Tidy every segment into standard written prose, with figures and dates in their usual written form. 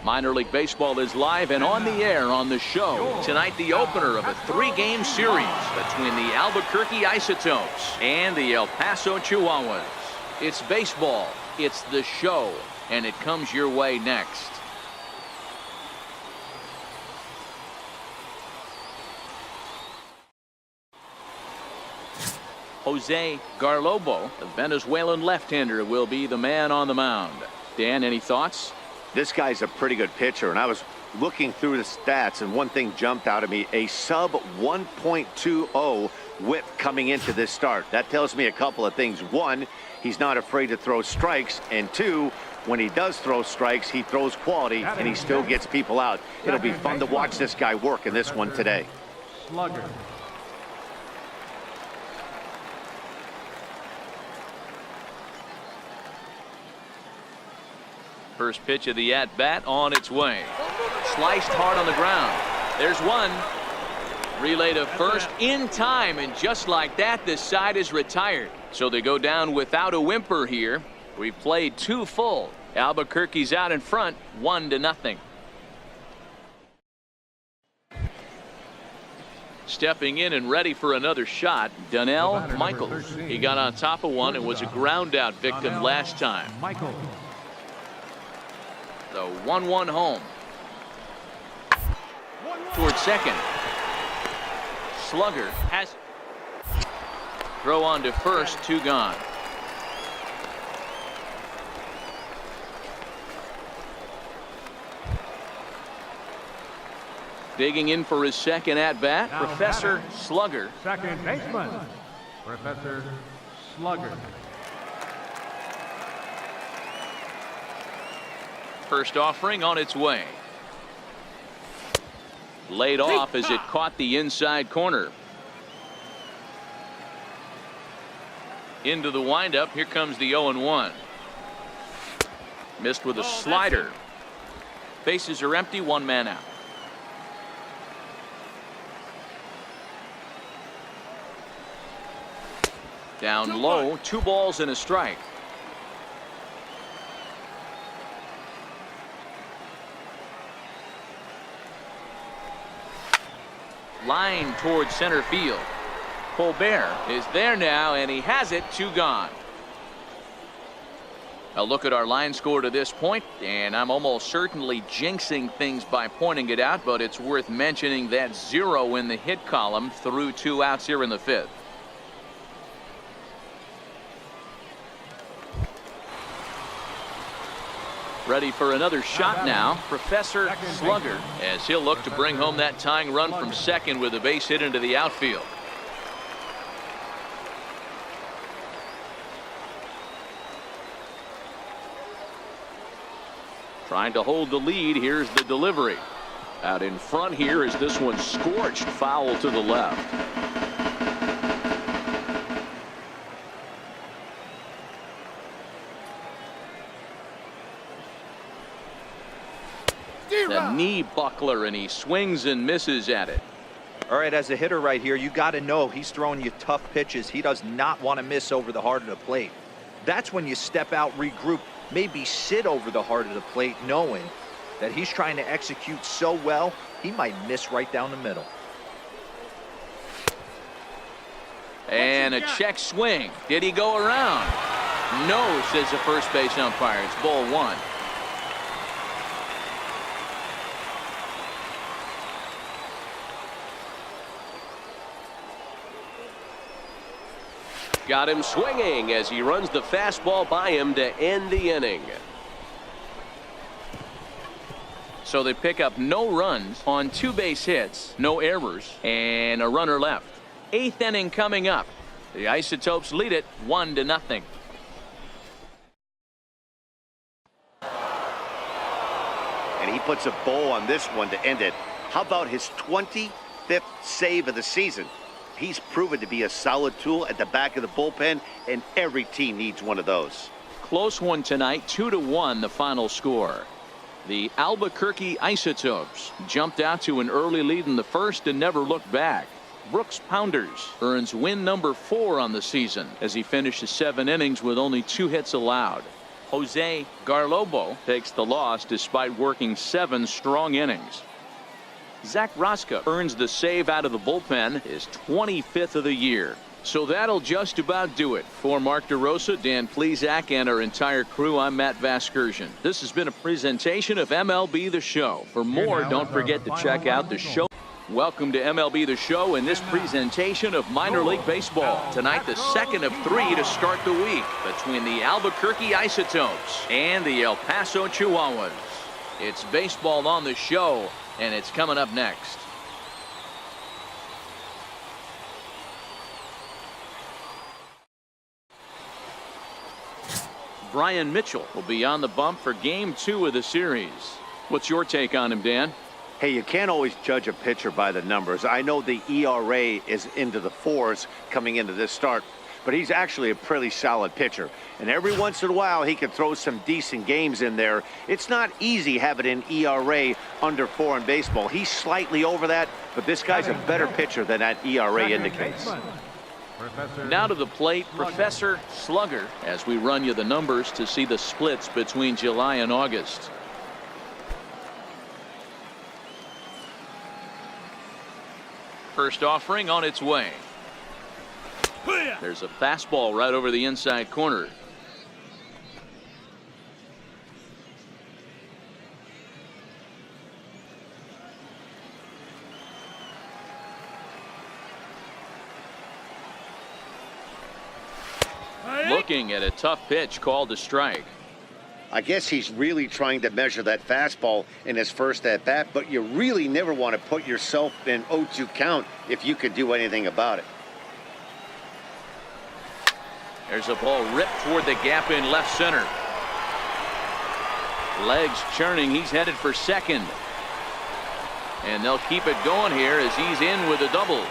Minor League Baseball is live and on the air on the show. Tonight, the opener of a 3-game series between the Albuquerque Isotopes and the El Paso Chihuahuas. It's baseball, it's the show, and it comes your way next. Jose Garlobo, the Venezuelan left-hander, will be the man on the mound. Dan, any thoughts? This guy's a pretty good pitcher, and I was looking through the stats, and one thing jumped out at me: a sub 1.20 whip coming into this start. That tells me a couple of things. One, he's not afraid to throw strikes, and two, when he does throw strikes, he throws quality, and he still gets people out. It'll be fun to watch this guy work in this one today. Slugger. First pitch of the at-bat on its way. Sliced hard on the ground. There's one. Relay to first in time, and just like that, this side is retired. So they go down without a whimper here. We've played 2 full. Albuquerque's out in front, 1-0. Stepping in and ready for another shot, Donnell Michaels. He got on top of one and was a ground out victim last time. The 1-1 home. Towards second. Slugger has throw on to first, 2 gone. Digging in for his second at bat, Professor Slugger. Second baseman, Professor Slugger. First offering on its way. Laid off as it caught the inside corner. Into the windup. Here comes the 0-1. Missed with a slider. Bases are empty, 1 man out. Down low, 2 balls and a strike. Line towards center field. Colbert is there now, and he has it, 2 gone. A look at our line score to this point, and I'm almost certainly jinxing things by pointing it out, but it's worth mentioning that 0 in the hit column through 2 outs here in the 5th. Ready for another shot now, Professor Slugger, as he'll look to bring home that tying run from second with a base hit into the outfield. Trying to hold the lead. Here's the delivery. Out in front here is this one scorched foul to the left. The knee buckler, and he swings and misses at it. All right, as a hitter right here, you got to know he's throwing you tough pitches. He does not want to miss over the heart of the plate. That's when you step out, regroup, maybe sit over the heart of the plate, knowing that he's trying to execute so well, he might miss right down the middle. And a check swing. Did he go around? No, says the first base umpire. It's ball 1. Got him swinging as he runs the fastball by him to end the inning. So they pick up no runs on 2 base hits, no errors, and a runner left. 8th inning coming up. The Isotopes lead it 1-0. And he puts a bow on this one to end it. How about his 25th save of the season? He's proven to be a solid tool at the back of the bullpen, and every team needs one of those. Close one tonight, 2-1 the final score. The Albuquerque Isotopes jumped out to an early lead in the first and never looked back. Brooks Pounders earns win number 4 on the season as he finishes 7 innings with only 2 hits allowed. Jose Garlobo takes the loss despite working 7 strong innings. Zach Rosca earns the save out of the bullpen, his 25th of the year. So that'll just about do it. For Mark DeRosa, Dan Plesac, and our entire crew, I'm Matt Vasgersian. This has been a presentation of MLB The Show. For more, don't forget to check out the show. Welcome to MLB The Show and this presentation of Minor League Baseball. Tonight, the second of 3 to start the week between the Albuquerque Isotopes and the El Paso Chihuahuas. It's baseball on the show, and it's coming up next. Brian Mitchell will be on the bump for Game 2 of the series. What's your take on him, Dan? Hey, you can't always judge a pitcher by the numbers. I know the ERA is into the 4s coming into this start, but he's actually a pretty solid pitcher. And every once in a while, he can throw some decent games in there. It's not easy having an ERA under 4 in baseball. He's slightly over that, but this guy's a better pitcher than that ERA indicates. Now to the plate, Professor Slugger, as we run you the numbers to see the splits between July and August. First offering on its way. There's a fastball right over the inside corner. Looking at a tough pitch called a strike. I guess he's really trying to measure that fastball in his first at-bat, but you really never want to put yourself in 0-2 count if you could do anything about it. There's a ball ripped toward the gap in left center. Legs churning. He's headed for second. And they'll keep it going here as he's in with a double.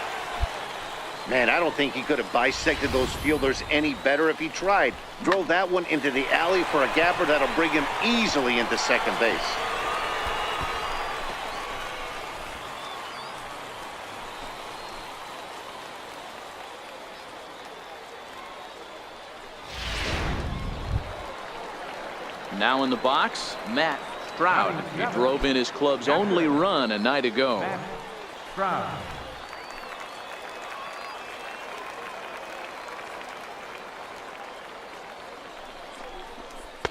Man, I don't think he could have bisected those fielders any better if he tried. Drove that one into the alley for a gapper that'll bring him easily into second base. Now in the box, Matt Stroud. He drove in his club's only run a night ago. Stroud.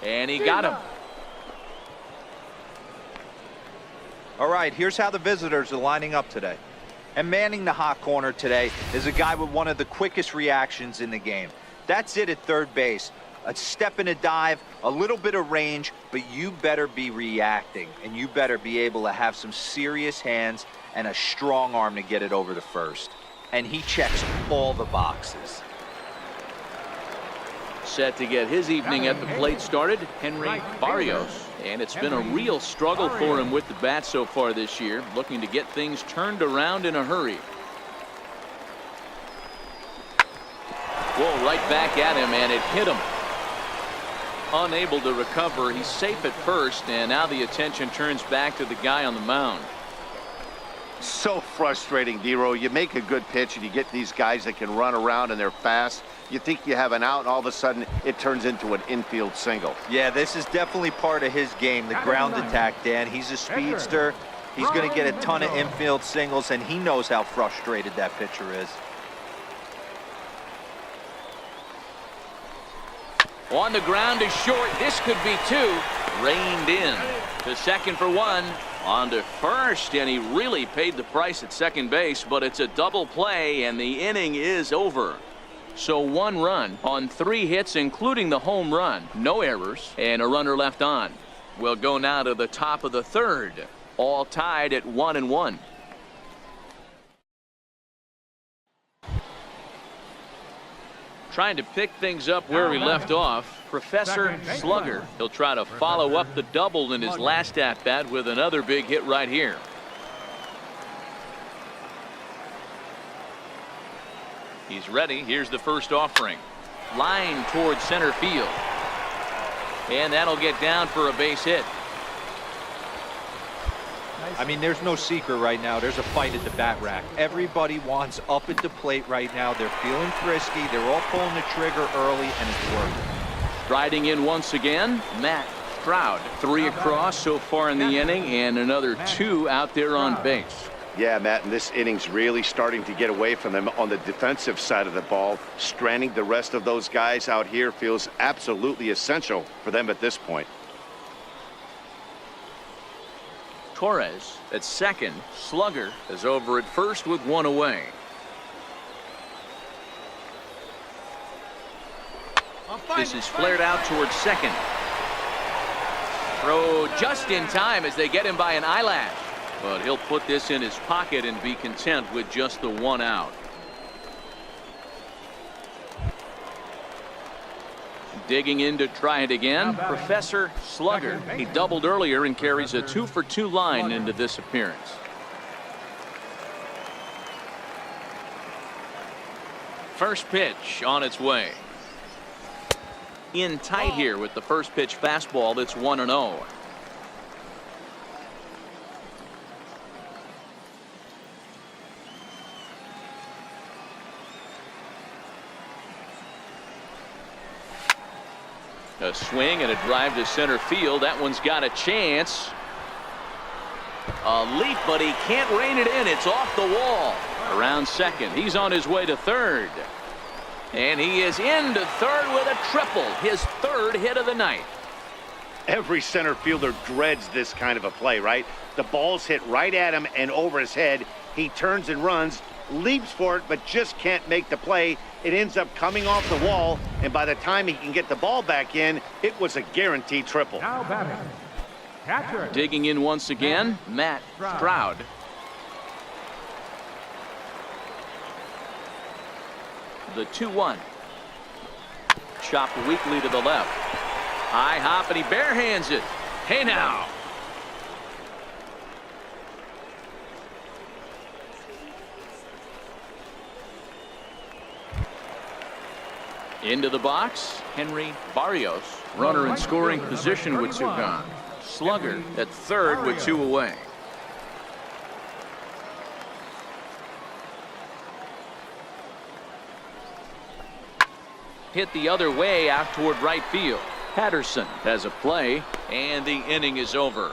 And he got him. All right, here's how the visitors are lining up today. And manning the hot corner today is a guy with one of the quickest reactions in the game. That's it at third base. A step and a dive, a little bit of range, but you better be reacting, and you better be able to have some serious hands and a strong arm to get it over to first. And he checks all the boxes. Set to get his evening at the plate started, Henry Barrios. And it's been a real struggle for him with the bat so far this year, looking to get things turned around in a hurry. Whoa, right back at him, and it hit him. Unable to recover, he's safe at first, and now the attention turns back to the guy on the mound. So frustrating, Dero. You make a good pitch and you get these guys that can run around and they're fast. You think you have an out, and all of a sudden it turns into an infield single. Yeah, this is definitely part of his game, the ground attack, Dan. He's a speedster. He's going to get a ton of infield singles, and he knows how frustrated that pitcher is. On the ground is short. This could be 2. Reined in. To second for 1. On to first, and he really paid the price at second base, but it's a double play, and the inning is over. So 1 run on 3 hits, including the home run. No errors, and a runner left on. We'll go now to the top of the third. All tied at 1-1. Trying to pick things up where he left off, Professor Slugger. He'll try to follow up the double in his last at-bat with another big hit right here. He's ready. Here's the first offering. Line towards center field. And that'll get down for a base hit. I mean, there's no secret right now. There's a fight at the bat rack. Everybody wants up at the plate right now. They're feeling frisky. They're all pulling the trigger early, and it's working. Striding in once again, Matt Stroud. 3 across so far in the inning, and another 2 out there on base. Yeah, Matt, and this inning's really starting to get away from them on the defensive side of the ball. Stranding the rest of those guys out here feels absolutely essential for them at this point. Torres at second. Slugger is over at first with 1 away. This is flared out towards second. Throw just in time as they get him by an eyelash. But he'll put this in his pocket and be content with just the 1 out. Digging in to try it again, Professor Slugger. He doubled earlier and carries a 2-for-2 line into this appearance. First pitch on its way. In tight here with the first pitch fastball that's 1-0. A swing and a drive to center field. That one's got a chance. A leap, but he can't rein it in. It's off the wall. Around second. He's on his way to third. And he is into third with a triple. His 3rd hit of the night. Every center fielder dreads this kind of a play, right? The ball's hit right at him and over his head. He turns and runs, leaps for it, but just can't make the play. It ends up coming off the wall, and by the time he can get the ball back in, it was a guaranteed triple. Now batting, catcher. Digging in once again, Matt Stroud. The 2-1. Chopped weakly to the left. High hop, and he barehands it. Hey now. Into the box, Henry Barrios. Runner in scoring position with 2 gone. Slugger at third with 2 away. Hit the other way out toward right field. Patterson has a play, and the inning is over.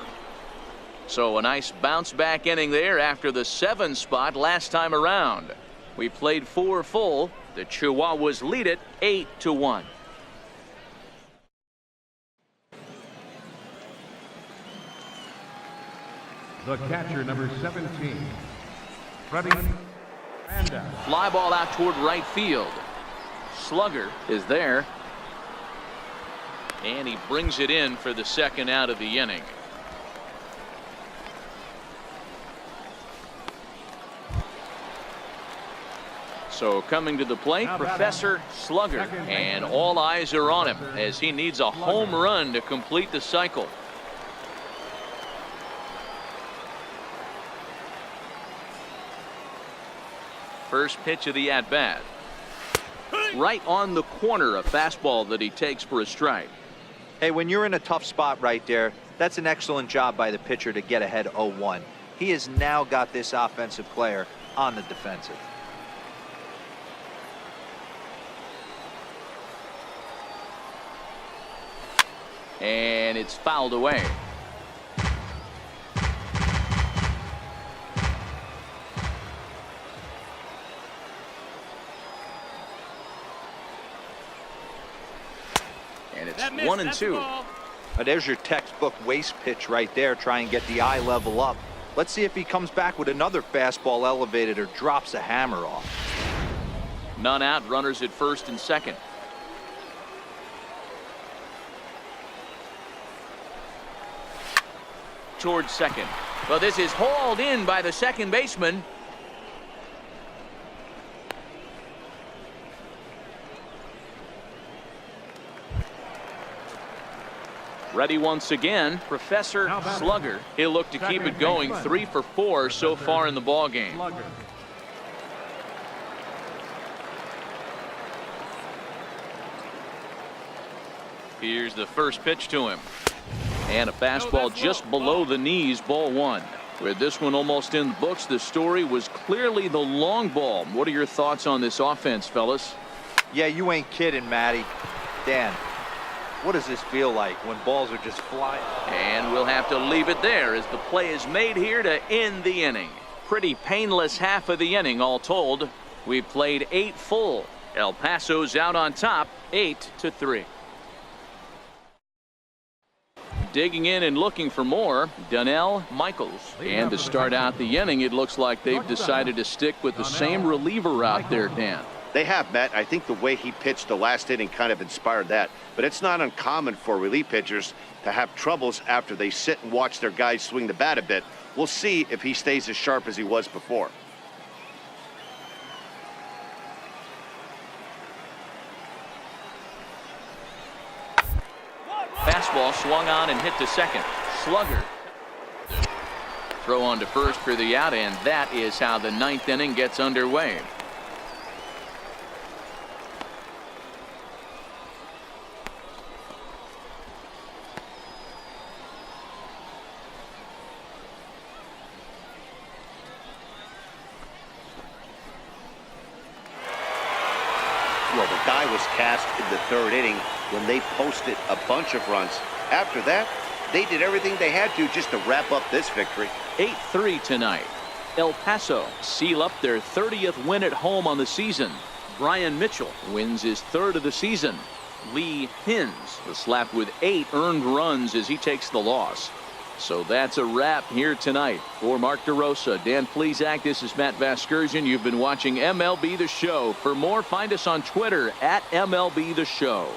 So a nice bounce back inning there after the 7 spot last time around. We played 4 full. The Chihuahuas lead it 8-1. The catcher, number 17, Freddie Anda. Fly ball out toward right field. Slugger is there. And he brings it in for the 2nd out of the inning. So coming to the plate, Professor Slugger, and all eyes are on him as he needs a home run to complete the cycle. First pitch of the at-bat. Right on the corner, a fastball that he takes for a strike. Hey, when you're in a tough spot right there, that's an excellent job by the pitcher to get ahead 0-1. He has now got this offensive player on the defensive. And it's fouled away. And it's 1-2. There's your textbook waste pitch right there. Try and get the eye level up. Let's see if he comes back with another fastball elevated or drops a hammer off. None out, runners at first and second. Towards second. Well, this is hauled in by the second baseman. Ready once again, Professor Slugger. He'll look to keep it going. 3 for 4 so far in the ball game. Here's the first pitch to him. And a fastball just below the knees, ball 1. With this one almost in the books, the story was clearly the long ball. What are your thoughts on this offense, fellas? Yeah, you ain't kidding, Matty. Dan. What does this feel like when balls are just flying? And we'll have to leave it there as the play is made here to end the inning. Pretty painless half of the inning all told. We've played 8 full. El Paso's out on top 8-3. Digging in and looking for more, Donnell Michaels. And to start out the inning, it looks like they've decided to stick with the same reliever out there, Dan. They have, Matt. I think the way he pitched the last inning kind of inspired that. But it's not uncommon for relief pitchers to have troubles after they sit and watch their guys swing the bat a bit. We'll see if he stays as sharp as he was before. Fastball swung on and hit to second. Slugger. Throw on to first for the out, and that is how the 9th inning gets underway. Well, the die was cast in the 3rd inning when they posted a bunch of runs. After that, they did everything they had to just to wrap up this victory. 8-3 tonight. El Paso seal up their 30th win at home on the season. Brian Mitchell wins his 3rd of the season. Lee Hins was slapped with 8 earned runs as he takes the loss. So that's a wrap here tonight. For Mark DeRosa, Dan Plesac, this is Matt Vasgersian. You've been watching MLB The Show. For more, find us on Twitter at MLB The Show.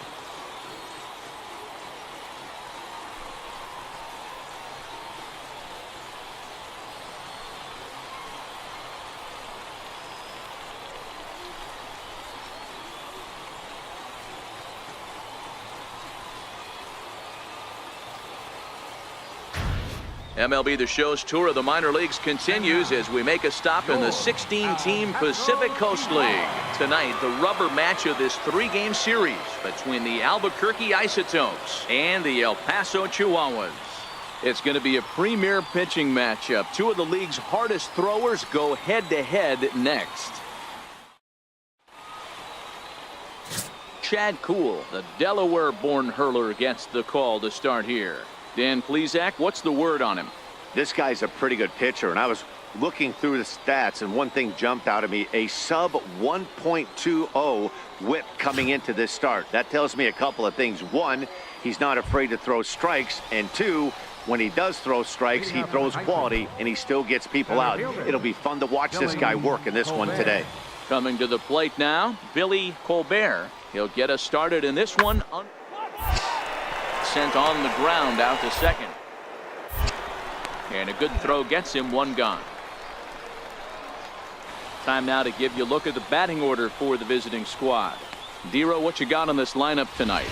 MLB The Show's tour of the minor leagues continues as we make a stop in the 16-team Pacific Coast League. Tonight, the rubber match of this 3-game series between the Albuquerque Isotopes and the El Paso Chihuahuas. It's going to be a premier pitching matchup. 2 of the league's hardest throwers go head-to-head next. Chad Kuhl, the Delaware-born hurler, gets the call to start here. Dan Plesac, what's the word on him? This guy's a pretty good pitcher, and I was looking through the stats, and one thing jumped out at me: a sub 1.20 whip coming into this start. That tells me a couple of things. 1, he's not afraid to throw strikes, and 2, when he does throw strikes, he throws quality, and he still gets people out. It'll be fun to watch this guy work in this one today. Coming to the plate now, Billy Colbert. He'll get us started in this one. Sent on the ground out to second. And a good throw gets him 1 gone. Time now to give you a look at the batting order for the visiting squad. Dero, what you got on this lineup tonight?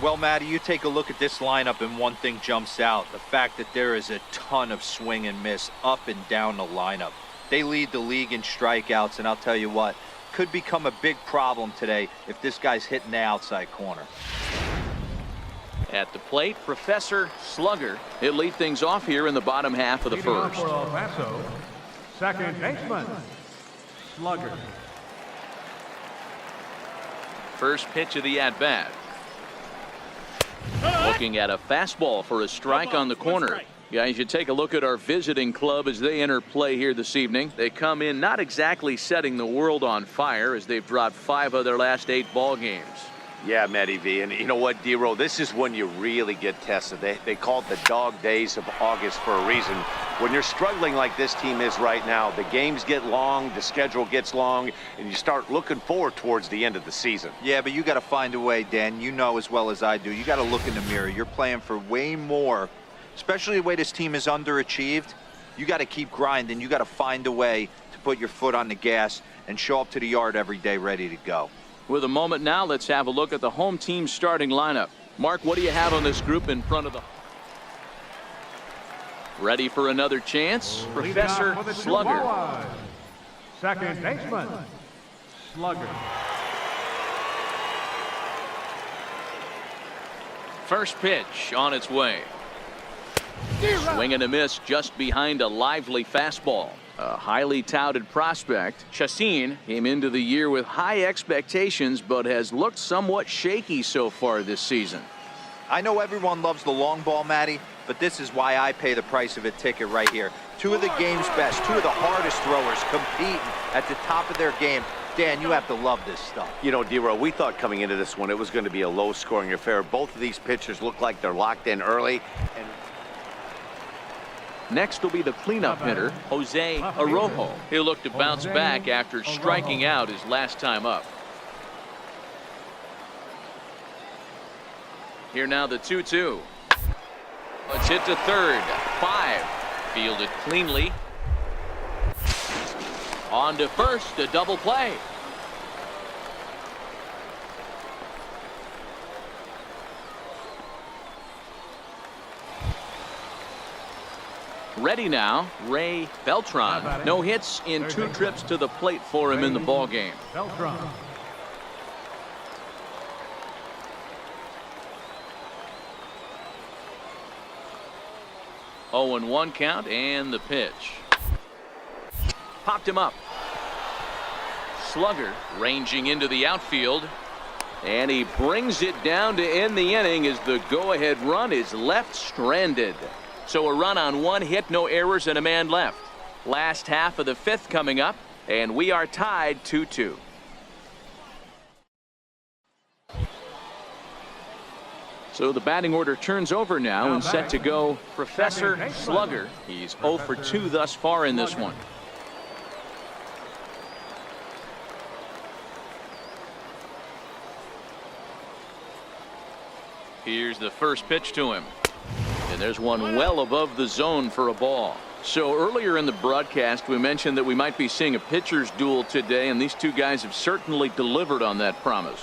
Well, Matty, you take a look at this lineup and one thing jumps out: the fact that there is a ton of swing and miss up and down the lineup. They lead the league in strikeouts, and I'll tell you what, could become a big problem today if this guy's hitting the outside corner. At the plate, Professor Slugger. He'll lead things off here in the bottom half of the Leading off first. for El Paso, second baseman, Slugger. First pitch of the at-bat. Looking at a fastball for a strike on the corner. Guys, you take a look at our visiting club as they enter play here this evening. They come in not exactly setting the world on fire, as they've dropped 5 of their last 8 ball games. Yeah, Matty V, and you know what, Dero, this is when you really get tested. They call it the dog days of August for a reason. When you're struggling like this team is right now, the games get long, the schedule gets long, and you start looking forward towards the end of the season. Yeah, but you got to find a way, Dan. You know as well as I do. You got to look in the mirror. You're playing for way more, especially the way this team is underachieved. You got to keep grinding. You got to find a way to put your foot on the gas and show up to the yard every day ready to go. With a moment now, let's have a look at the home team starting lineup. Mark, what do you have on this group in front of the... Ready for another chance? Professor Slugger. Chihuahuas. Second baseman, Slugger. First pitch on its way. Swing and a miss just behind a lively fastball. A highly touted prospect, Chacin, came into the year with high expectations but has looked somewhat shaky so far this season. I know everyone loves the long ball, Matty, but this is why I pay the price of a ticket right here. Two of the game's best, two of the hardest throwers competing at the top of their game. Dan, you have to love this stuff. You know, D-Row, we thought coming into this one it was going to be a low-scoring affair. Both of these pitchers look like they're locked in early. And next will be the cleanup hitter, Jose Arrojo. He'll look to bounce back after striking out his last time up. Here now the 2-2. Let's hit to third. 5. Fielded cleanly. On to first, a double play. Ready now, Ray Beltran. No hits in 2 trips to the plate for him in the ball game. Beltran. Oh, and 1 count, and the pitch. Popped him up. Slugger ranging into the outfield. And he brings it down to end the inning as the go-ahead run is left stranded. So a run on 1 hit, no errors, and a man left. Last half of the 5th coming up, and we are tied 2-2. So the batting order turns over now and set to go Professor Slugger. He's 0 for 2 thus far in this one. Here's the first pitch to him. And there's one well above the zone for a ball. So earlier in the broadcast we mentioned that we might be seeing a pitcher's duel today, and these 2 guys have certainly delivered on that promise.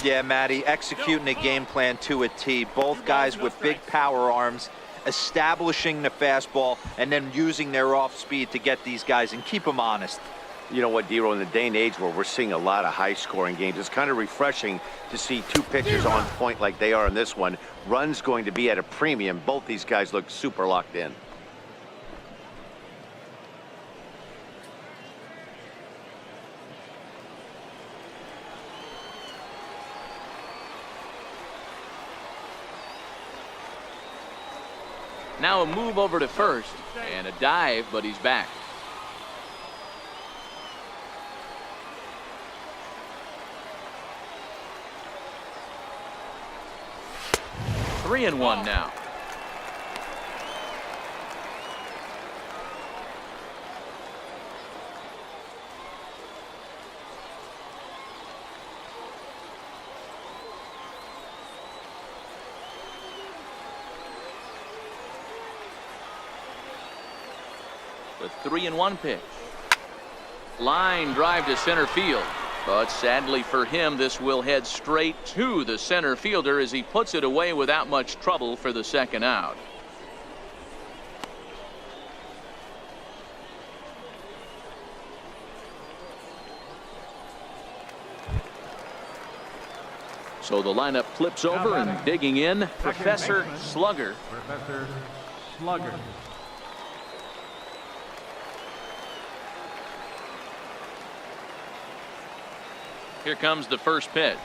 Yeah, Matty, executing a game plan to a T. Both guys with big power arms, establishing the fastball, and then using their off speed to get these guys and keep them honest. you know what, D-Row, in the day and age where we're seeing a lot of high-scoring games, it's kind of refreshing to see 2 pitchers on point like they are in this one. Run's going to be at a premium. Both these guys look super locked in. Now a move over to first and a dive, but he's back. Three and one now. The 3-1 pitch. Line drive to center field. But sadly for him, this will head straight to the center fielder as he puts it away without much trouble for the second out. So the lineup flips over and digging in, Professor Slugger. Professor Slugger. Here comes the first pitch.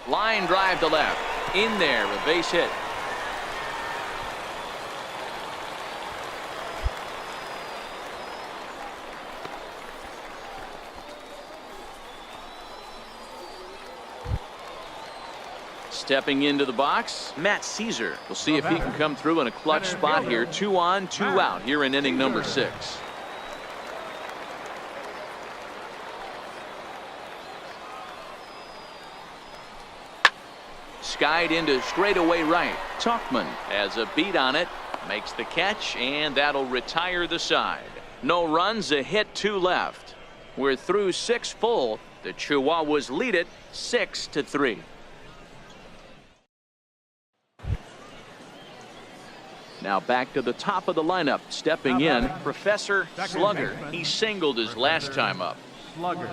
Line drive to left. In there, a base hit. Stepping into the box, Matt Caesar. We'll see if he can come through in a clutch spot here. 2 on, 2 out here in inning number 6. Skied into straightaway right. Tuchman has a beat on it, makes the catch, and that'll retire the side. No runs, a hit, 2 left. We're through 6 full. The Chihuahuas lead it 6-3. Now back to the top of the lineup. Stepping in, Professor Slugger. He singled his last time up. Slugger.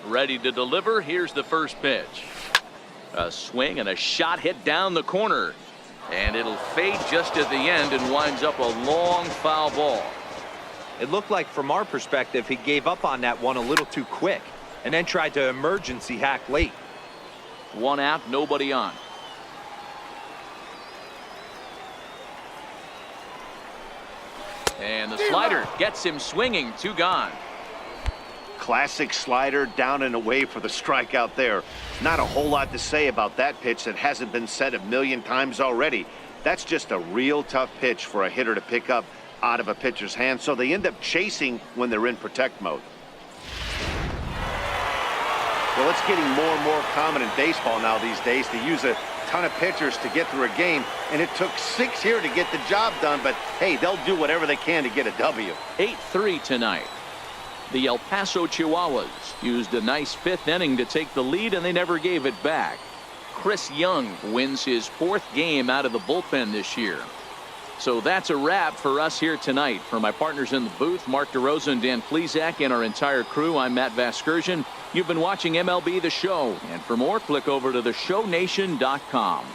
Ready to deliver. Here's the first pitch. A swing and a shot hit down the corner. And it'll fade just at the end and winds up a long foul ball. It looked like from our perspective he gave up on that one a little too quick. and then tried to emergency hack late. 1 out, nobody on. And the slider gets him swinging. 2 gone. Classic slider, down and away for the strikeout there. Not a whole lot to say about that pitch that hasn't been said a million times already. That's just a real tough pitch for a hitter to pick up out of a pitcher's hand, so they end up chasing when they're in protect mode. Well, it's getting more and more common in baseball now these days to use a ton of pitchers to get through a game, and it took 6 here to get the job done, but hey, they'll do whatever they can to get a W. 8-3 tonight. The El Paso Chihuahuas used a nice 5th inning to take the lead, and they never gave it back. Chris Young wins his 4th game out of the bullpen this year. So that's a wrap for us here tonight. For my partners in the booth, Mark DeRosa and Dan Plesac, and our entire crew, I'm Matt Vasgersian. You've been watching MLB The Show, and for more, click over to theshownation.com.